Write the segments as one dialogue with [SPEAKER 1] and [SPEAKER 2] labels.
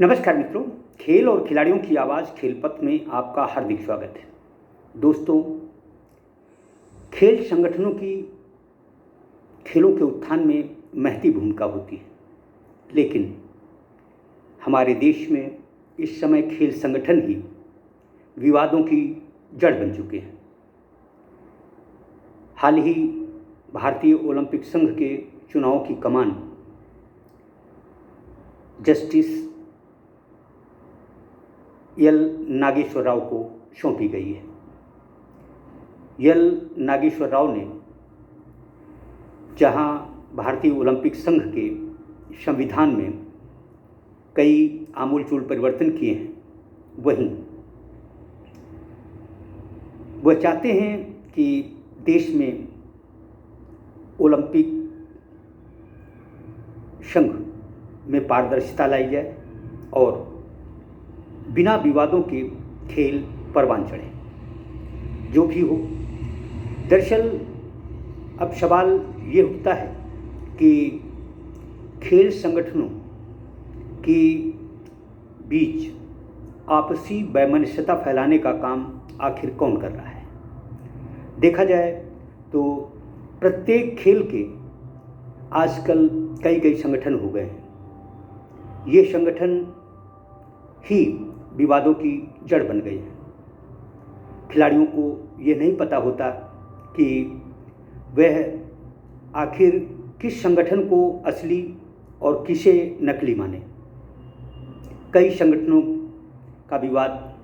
[SPEAKER 1] नमस्कार मित्रों, खेल और खिलाड़ियों की आवाज़ खेलपथ में आपका हार्दिक स्वागत है। दोस्तों, खेल संगठनों की खेलों के उत्थान में महती भूमिका होती है, लेकिन हमारे देश में इस समय खेल संगठन ही विवादों की जड़ बन चुके हैं। हाल ही भारतीय ओलंपिक संघ के चुनाव की कमान जस्टिस एल नागेश्वर राव को सौंपी गई है। एल नागेश्वर राव ने जहां भारतीय ओलंपिक संघ के संविधान में कई आमूलचूल परिवर्तन किए हैं, वहीं वह चाहते हैं कि देश में ओलंपिक संघ में पारदर्शिता लाई जाए और बिना विवादों के खेल परवान चढ़े। जो भी हो, दरअसल अब सवाल ये उठता है कि खेल संगठनों के बीच आपसी वैमनस्यता फैलाने का काम आखिर कौन कर रहा है। देखा जाए तो प्रत्येक खेल के आजकल कई संगठन हो गए हैं। ये संगठन ही विवादों की जड़ बन गई है। खिलाड़ियों को ये नहीं पता होता कि वह आखिर किस संगठन को असली और किसे नकली माने। कई संगठनों का विवाद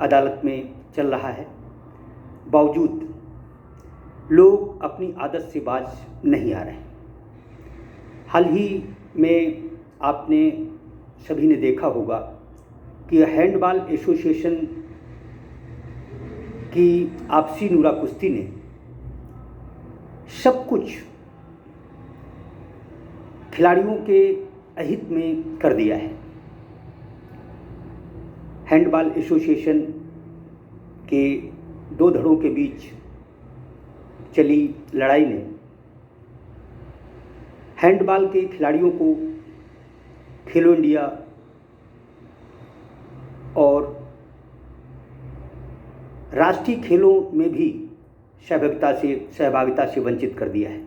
[SPEAKER 1] अदालत में चल रहा है, बावजूद लोग अपनी आदत से बाज नहीं आ रहे। हाल ही में आपने सभी ने देखा होगा कि हैंडबॉल एसोसिएशन की आपसी नूरा कुश्ती ने सब कुछ खिलाड़ियों के अहित में कर दिया है। हैंडबॉल एसोसिएशन के दो धड़ों के बीच चली लड़ाई ने हैंडबॉल के खिलाड़ियों को खेलो इंडिया और राष्ट्रीय खेलों में भी सहभागिता से वंचित कर दिया है।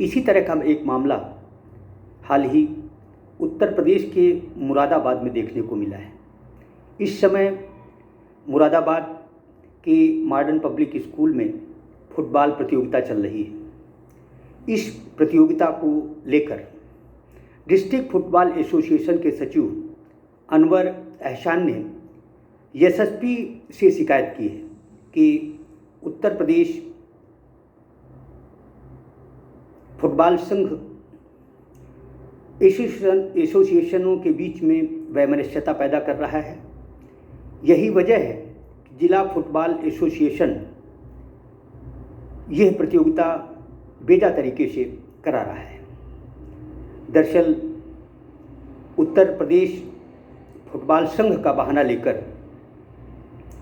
[SPEAKER 1] इसी तरह का एक मामला हाल ही उत्तर प्रदेश के मुरादाबाद में देखने को मिला है। इस समय मुरादाबाद के मॉडर्न पब्लिक स्कूल में फुटबॉल प्रतियोगिता चल रही है। इस प्रतियोगिता को लेकर डिस्ट्रिक्ट फुटबॉल एसोसिएशन के सचिव अनवर एहसान ने एसएसपी से शिकायत की है कि उत्तर प्रदेश फुटबॉल संघ एसोसिएशनों के बीच में वैमनस्यता पैदा कर रहा है। यही वजह है कि जिला फुटबॉल एसोसिएशन यह प्रतियोगिता बेजा तरीके से करा रहा है। दरअसल उत्तर प्रदेश फुटबॉल संघ का बहाना लेकर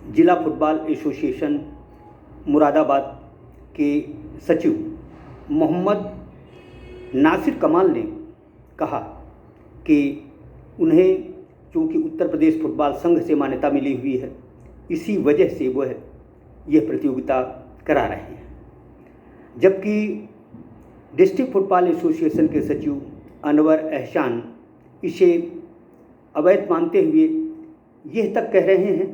[SPEAKER 1] जिला फुटबॉल एसोसिएशन मुरादाबाद के सचिव मोहम्मद नासिर कमाल ने कहा कि उन्हें चूँकि उत्तर प्रदेश फुटबॉल संघ से मान्यता मिली हुई है, इसी वजह से वह यह प्रतियोगिता करा रहे हैं। जबकि डिस्ट्रिक्ट फुटबॉल एसोसिएशन के सचिव अनवर एहसान इसे अवैध मानते हुए यह तक कह रहे हैं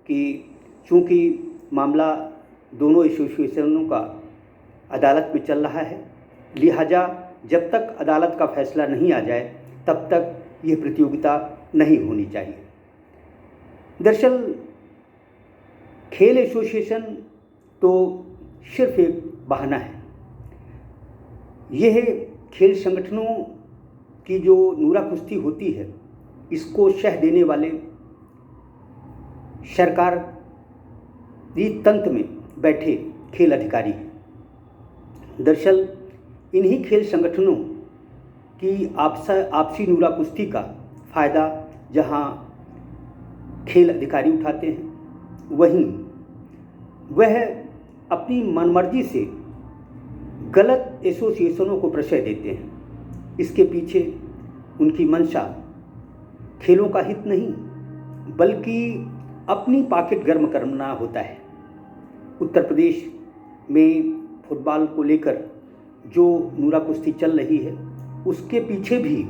[SPEAKER 1] कि चूँकि मामला दोनों एसोसिएशनों का अदालत में चल रहा है, लिहाजा जब तक अदालत का फैसला नहीं आ जाए तब तक यह प्रतियोगिता नहीं होनी चाहिए। दरअसल खेल एसोसिएशन तो सिर्फ एक बहाना है। यह खेल संगठनों की जो नूरा कुश्ती होती है, इसको शह देने वाले सरकारी तंत्र में बैठे खेल अधिकारी हैं। दरअसल इन्हीं खेल संगठनों की आपसी नूरा कुश्ती का फ़ायदा जहां खेल अधिकारी उठाते हैं, वहीं वह अपनी मनमर्जी से गलत एसोसिएशनों को प्रश्रय देते हैं। इसके पीछे उनकी मंशा खेलों का हित नहीं बल्कि अपनी पॉकेट गर्म करना होता है। उत्तर प्रदेश में फुटबॉल को लेकर जो नूरा कुश्ती चल रही है उसके पीछे भी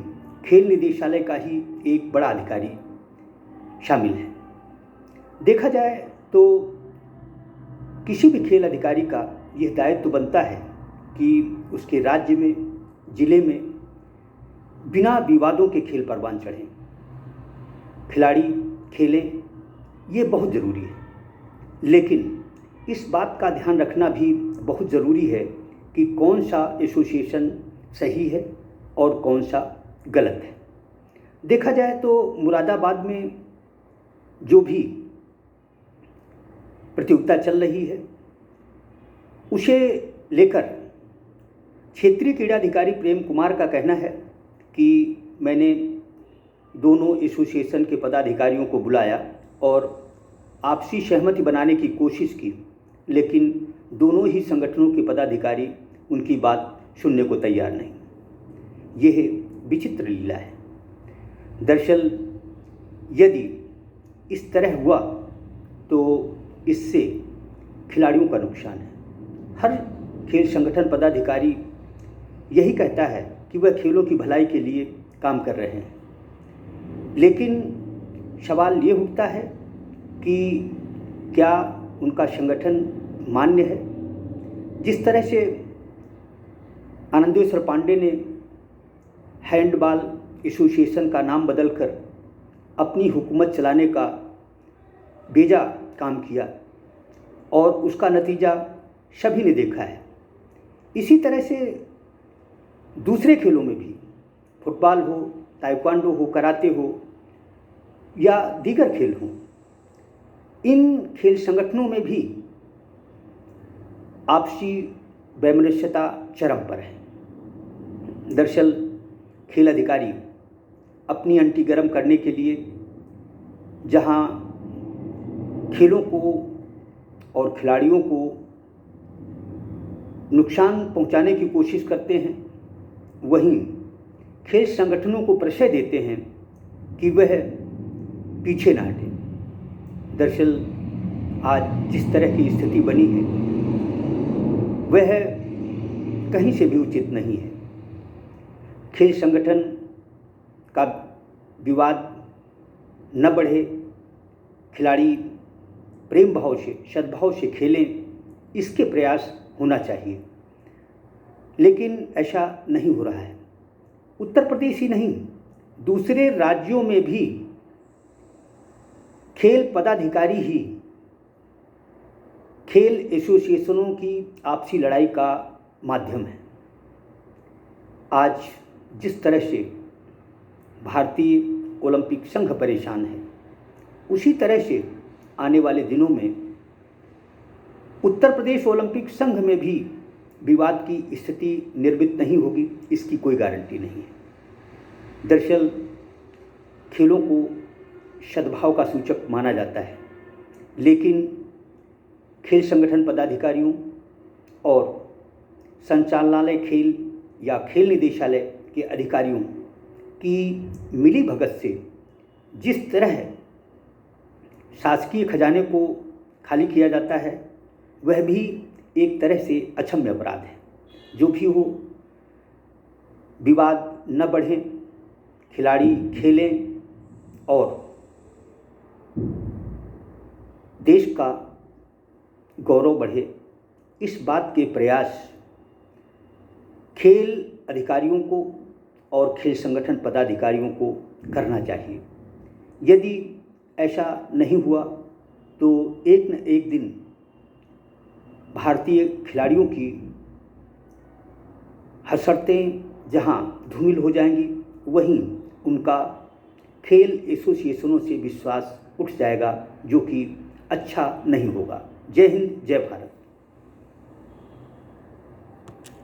[SPEAKER 1] खेल निदेशालय का ही एक बड़ा अधिकारी शामिल है। देखा जाए तो किसी भी खेल अधिकारी का यह दायित्व बनता है कि उसके राज्य में, जिले में बिना विवादों के खेल परवान चढ़ें, खिलाड़ी खेलें, ये बहुत ज़रूरी है। लेकिन इस बात का ध्यान रखना भी बहुत ज़रूरी है कि कौन सा एसोसिएशन सही है और कौन सा गलत है। देखा जाए तो मुरादाबाद में जो भी प्रतियोगिता चल रही है उसे लेकर क्षेत्रीय क्रीड़ा अधिकारी प्रेम कुमार का कहना है कि मैंने दोनों एसोसिएशन के पदाधिकारियों को बुलाया और आपसी सहमति बनाने की कोशिश की, लेकिन दोनों ही संगठनों के पदाधिकारी उनकी बात सुनने को तैयार नहीं। यह विचित्र लीला है। दरअसल यदि इस तरह हुआ तो इससे खिलाड़ियों का नुकसान है। हर खेल संगठन पदाधिकारी यही कहता है कि वह खेलों की भलाई के लिए काम कर रहे हैं, लेकिन सवाल ये उठता है कि क्या उनका संगठन मान्य है। जिस तरह से आनंदेश्वर पांडे ने हैंडबॉल एसोसिएशन का नाम बदलकर अपनी हुकूमत चलाने का बेजा काम किया और उसका नतीजा सभी ने देखा है। इसी तरह से दूसरे खेलों में भी, फुटबॉल हो, ताइक्वांडो हो, कराटे हो या दीगर खेल हो, इन खेल संगठनों में भी आपसी वैमनस्यता चरम पर है। दरअसल खेल अधिकारी अपनी अंटी गर्म करने के लिए जहां खेलों को और खिलाड़ियों को नुकसान पहुंचाने की कोशिश करते हैं, वहीं खेल संगठनों को प्रश्रय देते हैं कि वह पीछे न हटें। दरअसल आज जिस तरह की स्थिति बनी है वह कहीं से भी उचित नहीं है। खेल संगठन का विवाद न बढ़े, खिलाड़ी प्रेम भाव से, सद्भाव से खेलें, इसके प्रयास होना चाहिए, लेकिन ऐसा नहीं हो रहा है। उत्तर प्रदेश ही नहीं, दूसरे राज्यों में भी खेल पदाधिकारी ही खेल एसोसिएशनों की आपसी लड़ाई का माध्यम है। आज जिस तरह से भारतीय ओलंपिक संघ परेशान है, उसी तरह से आने वाले दिनों में उत्तर प्रदेश ओलंपिक संघ में भी विवाद की स्थिति निर्मित नहीं होगी, इसकी कोई गारंटी नहीं है। दरअसल खेलों को सद्भाव का सूचक माना जाता है, लेकिन खेल संगठन पदाधिकारियों और संचालनालय खेल या खेल निदेशालय के अधिकारियों की मिली भगत से जिस तरह शासकीय खजाने को खाली किया जाता है, वह भी एक तरह से अक्षम्य अपराध है। जो भी हो, विवाद न बढ़ें, खिलाड़ी खेलें और देश का गौरव बढ़े, इस बात के प्रयास खेल अधिकारियों को और खेल संगठन पदाधिकारियों को करना चाहिए। यदि ऐसा नहीं हुआ तो एक न एक दिन भारतीय खिलाड़ियों की हसरतें जहां धूमिल हो जाएंगी, वहीं उनका खेल एसोसिएशनों से विश्वास उठ जाएगा, जो कि अच्छा नहीं होगा। जय हिंद, जय भारत।